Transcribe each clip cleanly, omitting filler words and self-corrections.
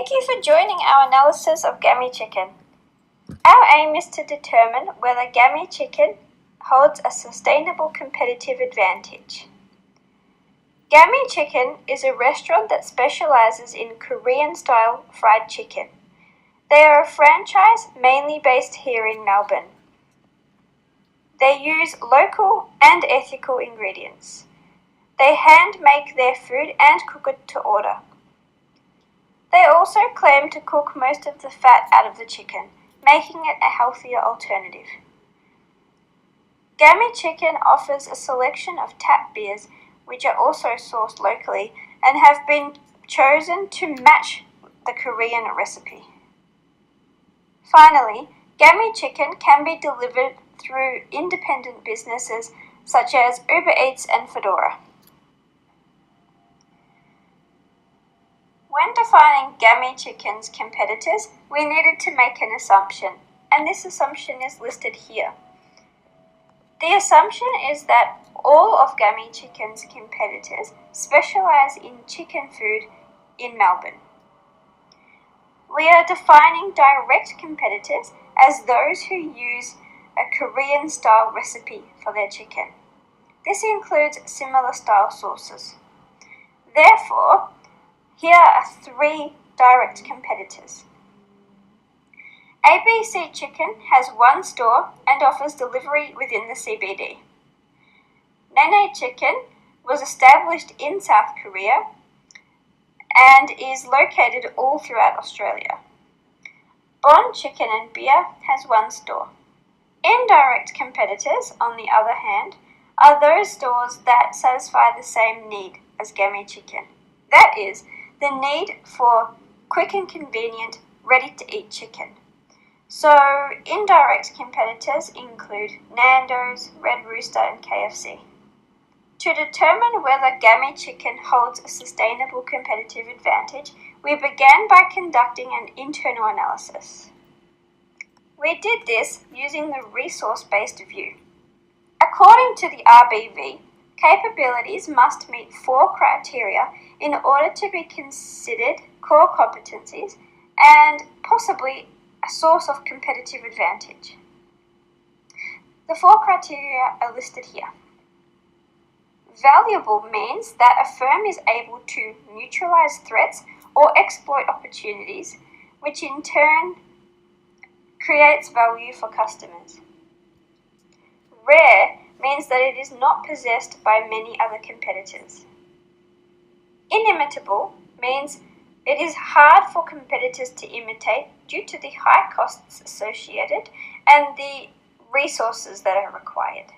Thank you for joining our analysis of Gami chicken. Our aim is to determine whether Gami chicken holds a sustainable competitive advantage. Gami Chicken is a restaurant that specializes in Korean-style fried chicken. They are a franchise mainly based here in Melbourne. They use local and ethical ingredients. They hand make their food and cook it to order. They also claim to cook most of the fat out of the chicken, making it a healthier alternative. Gami Chicken offers a selection of tap beers which are also sourced locally and have been chosen to match the Korean recipe. Finally, Gami Chicken can be delivered through independent businesses such as Uber Eats and Foodora. When defining Gami Chicken's competitors, we needed to make an assumption, and this assumption is listed here. The assumption is that all of Gami Chicken's competitors specialize in chicken food in Melbourne. We are defining direct competitors as those who use a Korean-style recipe for their chicken. This includes similar style sources. Therefore, here are 3 direct competitors. ABC Chicken has 1 store and offers delivery within the CBD. Nene Chicken was established in South Korea and is located all throughout Australia. Bon Chicken and Beer has 1 store. Indirect competitors, on the other hand, are those stores that satisfy the same need as Gami Chicken. That is, the need for quick and convenient, ready-to-eat chicken. So, indirect competitors include Nando's, Red Rooster, and KFC. To determine whether Gami Chicken holds a sustainable competitive advantage, we began by conducting an internal analysis. We did this using the resource-based view. According to the RBV, capabilities must meet 4 criteria in order to be considered core competencies and possibly a source of competitive advantage. The 4 criteria are listed here. Valuable means that a firm is able to neutralize threats or exploit opportunities, which in turn creates value for customers. Rare means that it is not possessed by many other competitors. Inimitable means it is hard for competitors to imitate due to the high costs associated and the resources that are required.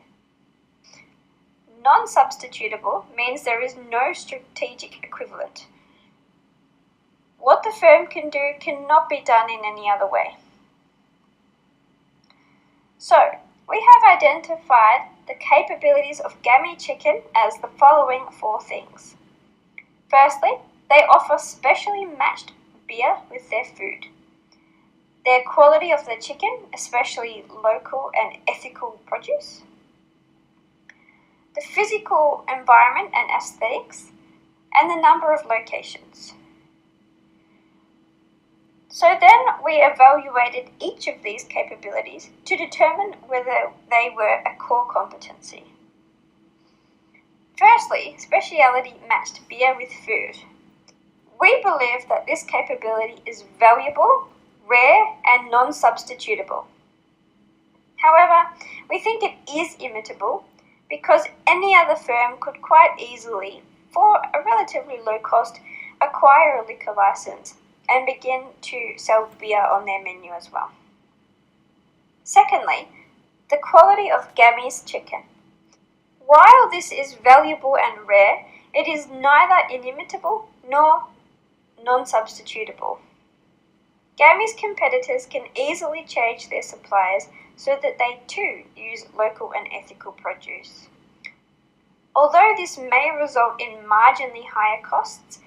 Non-substitutable means there is no strategic equivalent. What the firm can do cannot be done in any other way. So, we have identified the capabilities of Gami Chicken as the following 4 things. Firstly, they offer specially matched beer with their food. Their quality of the chicken, especially local and ethical produce. The physical environment and aesthetics, and the number of locations. So then we evaluated each of these capabilities to determine whether they were a core competency. Firstly, speciality matched beer with food. We believe that this capability is valuable, rare, and non-substitutable. However, we think it is imitable because any other firm could quite easily, for a relatively low cost, acquire a liquor license and begin to sell beer on their menu as well. Secondly, the quality of Gami's chicken. While this is valuable and rare, it is neither inimitable nor non-substitutable. Gami's competitors can easily change their suppliers so that they too use local and ethical produce. Although this may result in marginally higher costs,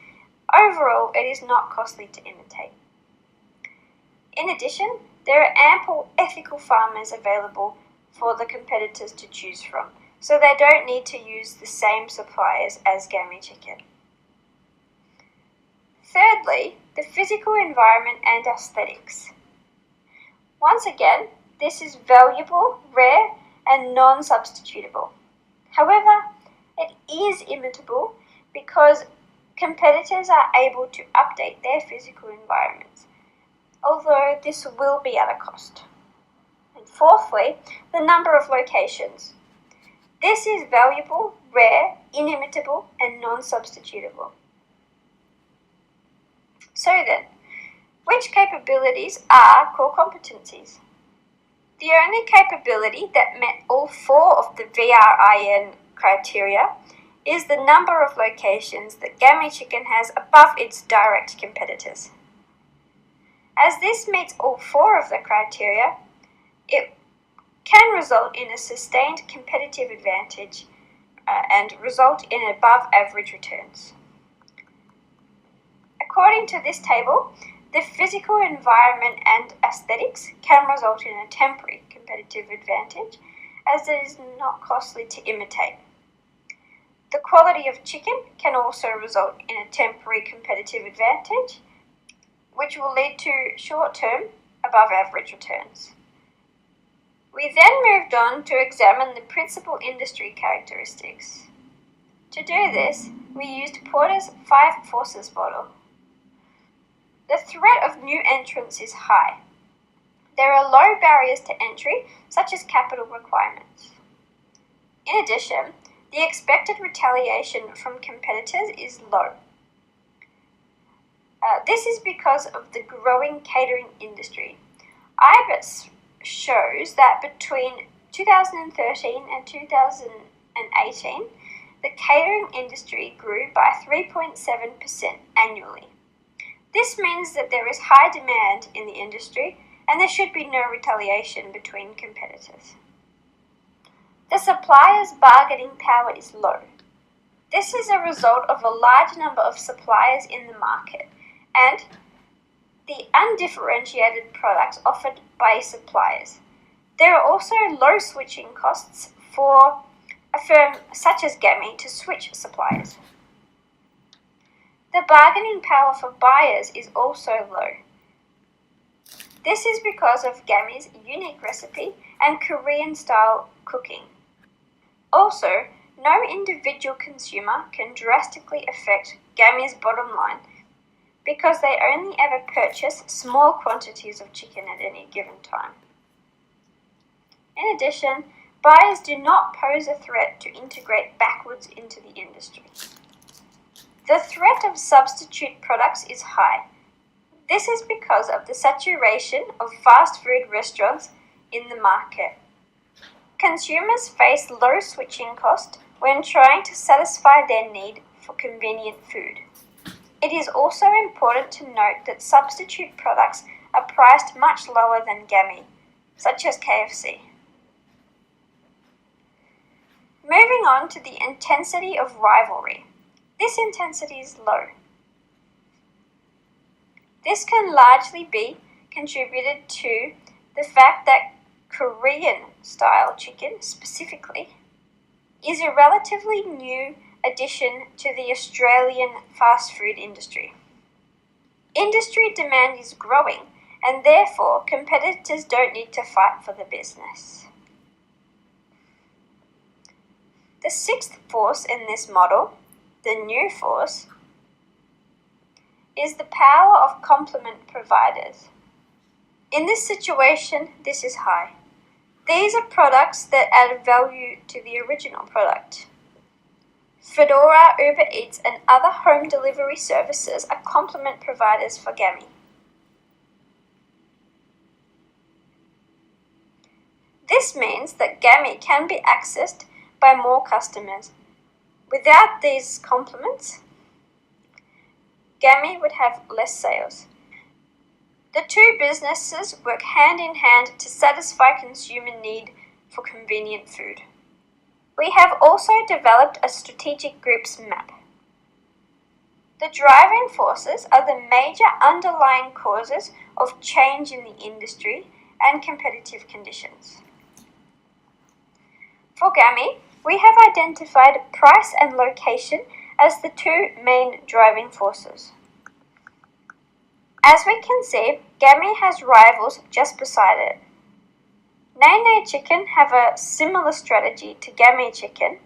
overall it is not costly to imitate. In addition, there are ample ethical farmers available for the competitors to choose from, so they don't need to use the same suppliers as Gami Chicken. Thirdly, the physical environment and aesthetics. Once again, this is valuable, rare, and non-substitutable. However, it is imitable because competitors are able to update their physical environments, although this will be at a cost. And fourthly, the number of locations. This is valuable, rare, inimitable, and non-substitutable. So then, which capabilities are core competencies? The only capability that met all four of the VRIN criteria is the number of locations that Gami Chicken has above its direct competitors. As this meets all four of the criteria, it can result in a sustained competitive advantage and result in above average returns. According to this table, the physical environment and aesthetics can result in a temporary competitive advantage as it is not costly to imitate. The quality of chicken can also result in a temporary competitive advantage, which will lead to short-term above average returns. We then moved on to examine the principal industry characteristics. To do this, we used Porter's 5 forces model. The threat of new entrants is high. There are low barriers to entry, such as capital requirements. In addition, the expected retaliation from competitors is low. This is because of the growing catering industry. IBIS shows that between 2013 and 2018, the catering industry grew by 3.7% annually. This means that there is high demand in the industry and there should be no retaliation between competitors. The supplier's bargaining power is low. This is a result of a large number of suppliers in the market and the undifferentiated products offered by suppliers. There are also low switching costs for a firm such as Gami to switch suppliers. The bargaining power for buyers is also low. This is because of Gami's unique recipe and Korean-style cooking. Also, no individual consumer can drastically affect Gami's bottom line because they only ever purchase small quantities of chicken at any given time. In addition, buyers do not pose a threat to integrate backwards into the industry. The threat of substitute products is high. This is because of the saturation of fast food restaurants in the market. Consumers face low switching cost when trying to satisfy their need for convenient food. It is also important to note that substitute products are priced much lower than Gami, such as KFC. Moving on to the intensity of rivalry. This intensity is low. This can largely be contributed to the fact that Korean-style chicken, specifically, is a relatively new addition to the Australian fast food industry. Industry demand is growing, and therefore competitors don't need to fight for the business. The sixth force in this model, the new force, is the power of complement providers. In this situation, this is high. These are products that add value to the original product. Foodora, Uber Eats, and other home delivery services are complement providers for Gami. This means that Gami can be accessed by more customers. Without these complements, Gami would have less sales. The two businesses work hand in hand to satisfy consumer need for convenient food. We have also developed a strategic groups map. The driving forces are the major underlying causes of change in the industry and competitive conditions. For Gami, we have identified price and location as the two main driving forces. As we can see, Gami has rivals just beside it. Nene Chicken have a similar strategy to Gami Chicken.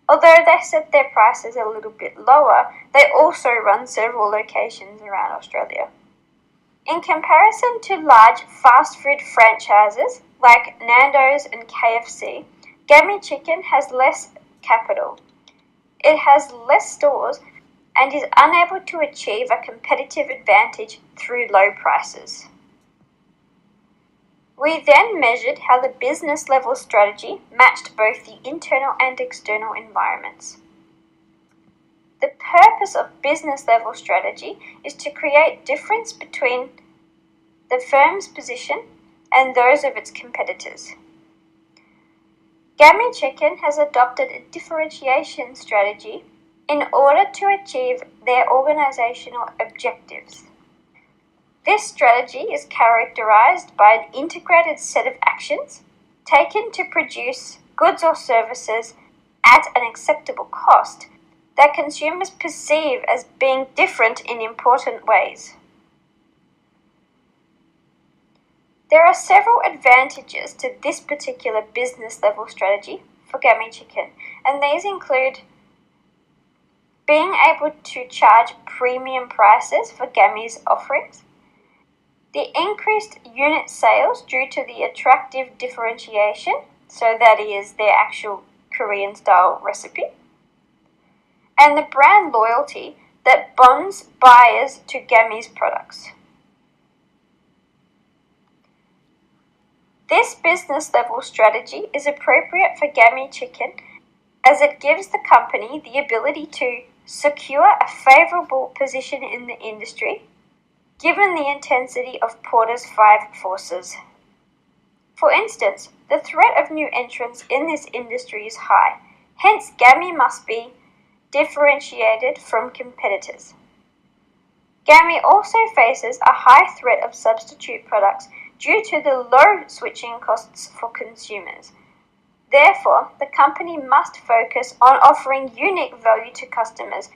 Although they set their prices a little bit lower, they also run several locations around Australia. In comparison to large fast food franchises like Nando's and KFC, Gami Chicken has less capital. It has less stores and is unable to achieve a competitive advantage through low prices. We then measured how the business level strategy matched both the internal and external environments. The purpose of business level strategy is to create difference between the firm's position and those of its competitors. Gami Chicken has adopted a differentiation strategy in order to achieve their organizational objectives. This strategy is characterized by an integrated set of actions taken to produce goods or services at an acceptable cost that consumers perceive as being different in important ways. There are several advantages to this particular business level strategy for Gami Chicken, and these include being able to charge premium prices for Gami's offerings, the increased unit sales due to the attractive differentiation, so that is their actual Korean style recipe, and the brand loyalty that bonds buyers to Gami's products. This business level strategy is appropriate for Gami Chicken as it gives the company the ability to secure a favorable position in the industry given the intensity of Porter's 5 forces. For instance, the threat of new entrants in this industry is high, hence Gami must be differentiated from competitors. Gami also faces a high threat of substitute products due to the low switching costs for consumers. Therefore, the company must focus on offering unique value to customers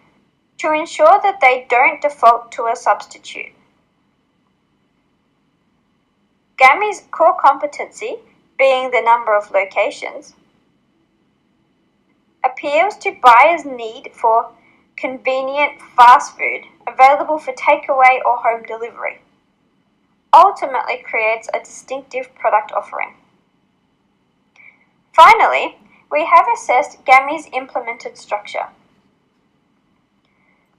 to ensure that they don't default to a substitute. Gami's core competency, being the number of locations, appeals to buyers' need for convenient fast food available for takeaway or home delivery, ultimately creates a distinctive product offering. Finally, we have assessed Gami's implemented structure.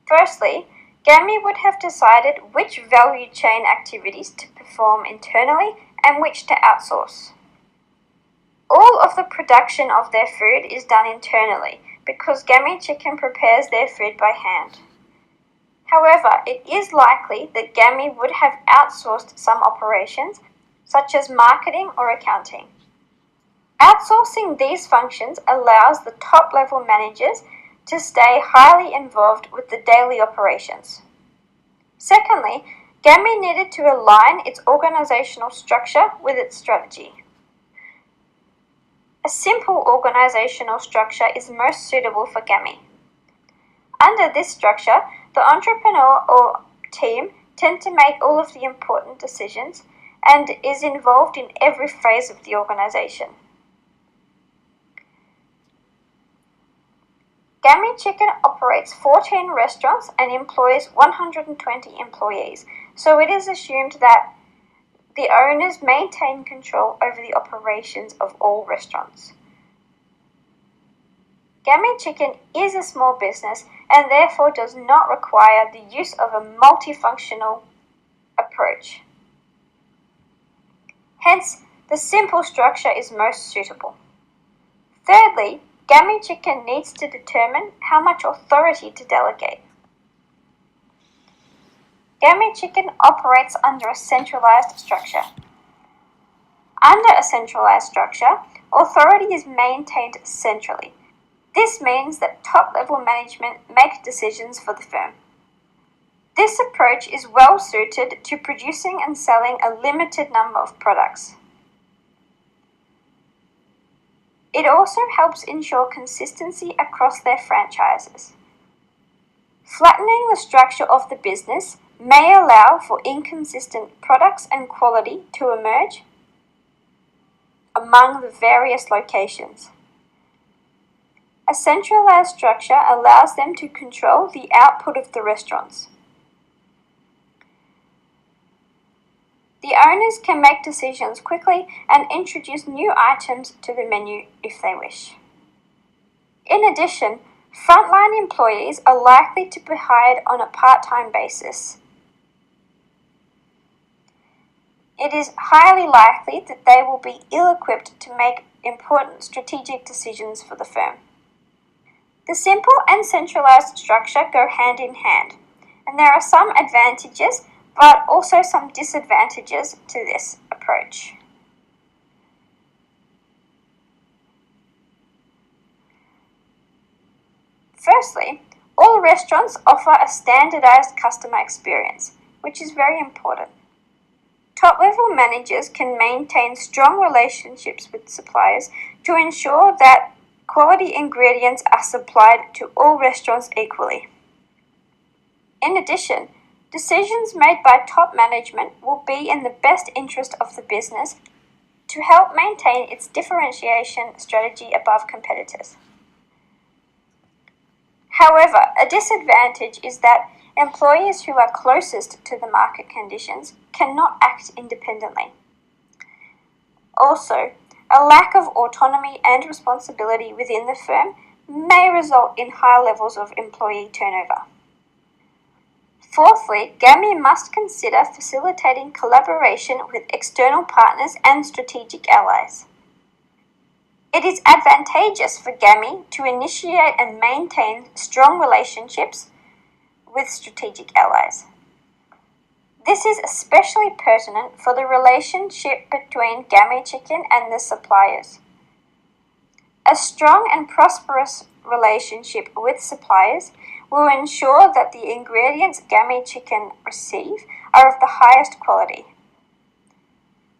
Firstly, Gami would have decided which value chain activities to perform internally and which to outsource. All of the production of their food is done internally because Gami Chicken prepares their food by hand. However, it is likely that Gami would have outsourced some operations, such as marketing or accounting. Outsourcing these functions allows the top-level managers to stay highly involved with the daily operations. Secondly, Gami needed to align its organizational structure with its strategy. A simple organizational structure is most suitable for Gami. Under this structure, the entrepreneur or team tend to make all of the important decisions and is involved in every phase of the organization. Gami Chicken operates 14 restaurants and employs 120 employees, so it is assumed that the owners maintain control over the operations of all restaurants. Gami Chicken is a small business and therefore does not require the use of a multifunctional approach. Hence, the simple structure is most suitable. Thirdly, Gami Chicken needs to determine how much authority to delegate. Gami Chicken operates under a centralized structure. Under a centralized structure, authority is maintained centrally. This means that top-level management make decisions for the firm. This approach is well suited to producing and selling a limited number of products. It also helps ensure consistency across their franchises. Flattening the structure of the business may allow for inconsistent products and quality to emerge among the various locations. A centralized structure allows them to control the output of the restaurants. The owners can make decisions quickly and introduce new items to the menu if they wish. In addition, frontline employees are likely to be hired on a part-time basis. It is highly likely that they will be ill-equipped to make important strategic decisions for the firm. The simple and centralized structure go hand in hand, and there are some advantages but also some disadvantages to this approach. Firstly, all restaurants offer a standardized customer experience, which is very important. Top-level managers can maintain strong relationships with suppliers to ensure that quality ingredients are supplied to all restaurants equally. In addition, decisions made by top management will be in the best interest of the business to help maintain its differentiation strategy above competitors. However, a disadvantage is that employees who are closest to the market conditions cannot act independently. Also, a lack of autonomy and responsibility within the firm may result in high levels of employee turnover. Fourthly, Gami must consider facilitating collaboration with external partners and strategic allies. It is advantageous for Gami to initiate and maintain strong relationships with strategic allies. This is especially pertinent for the relationship between Gami Chicken and the suppliers. A strong and prosperous relationship with suppliers will ensure that the ingredients Gami Chicken receive are of the highest quality.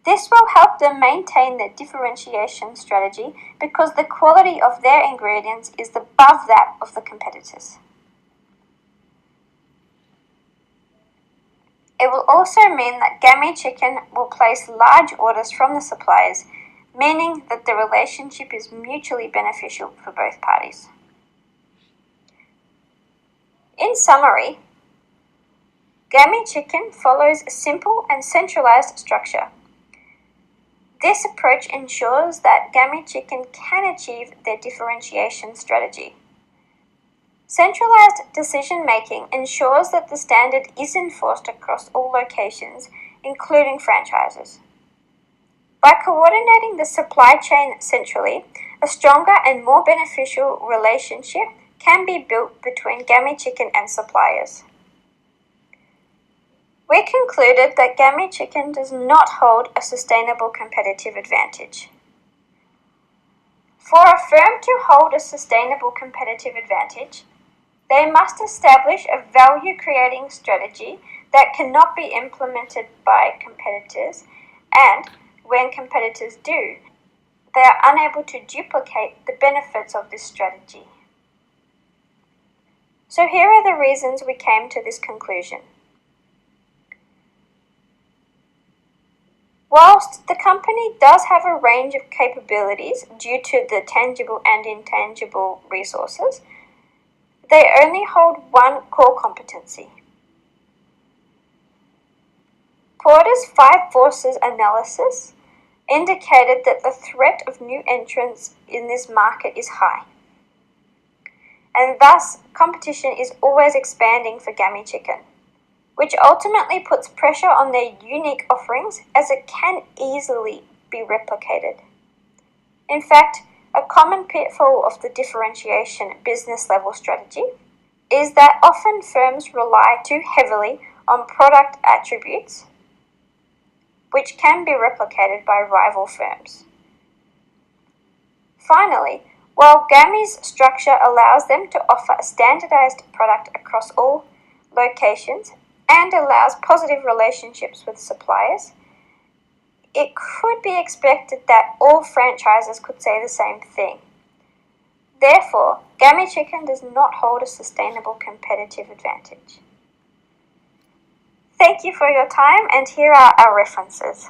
This will help them maintain their differentiation strategy because the quality of their ingredients is above that of the competitors. It will also mean that Gami Chicken will place large orders from the suppliers, meaning that the relationship is mutually beneficial for both parties. In summary, Gami Chicken follows a simple and centralized structure. This approach ensures that Gami Chicken can achieve their differentiation strategy. Centralized decision-making ensures that the standard is enforced across all locations, including franchises. By coordinating the supply chain centrally, a stronger and more beneficial relationship can be built between Gami Chicken and suppliers. We concluded that Gami Chicken does not hold a sustainable competitive advantage. For a firm to hold a sustainable competitive advantage, they must establish a value-creating strategy that cannot be implemented by competitors, and when competitors do, they are unable to duplicate the benefits of this strategy. So here are the reasons we came to this conclusion. Whilst the company does have a range of capabilities due to the tangible and intangible resources, they only hold one core competency. Porter's 5 forces analysis indicated that the threat of new entrants in this market is high, and thus competition is always expanding for Gami Chicken, which ultimately puts pressure on their unique offerings as it can easily be replicated. In fact, a common pitfall of the differentiation business level strategy is that often firms rely too heavily on product attributes, which can be replicated by rival firms. Finally, while Gami's structure allows them to offer a standardized product across all locations and allows positive relationships with suppliers, it could be expected that all franchises could say the same thing. Therefore, Gami Chicken does not hold a sustainable competitive advantage. Thank you for your time, and here are our references.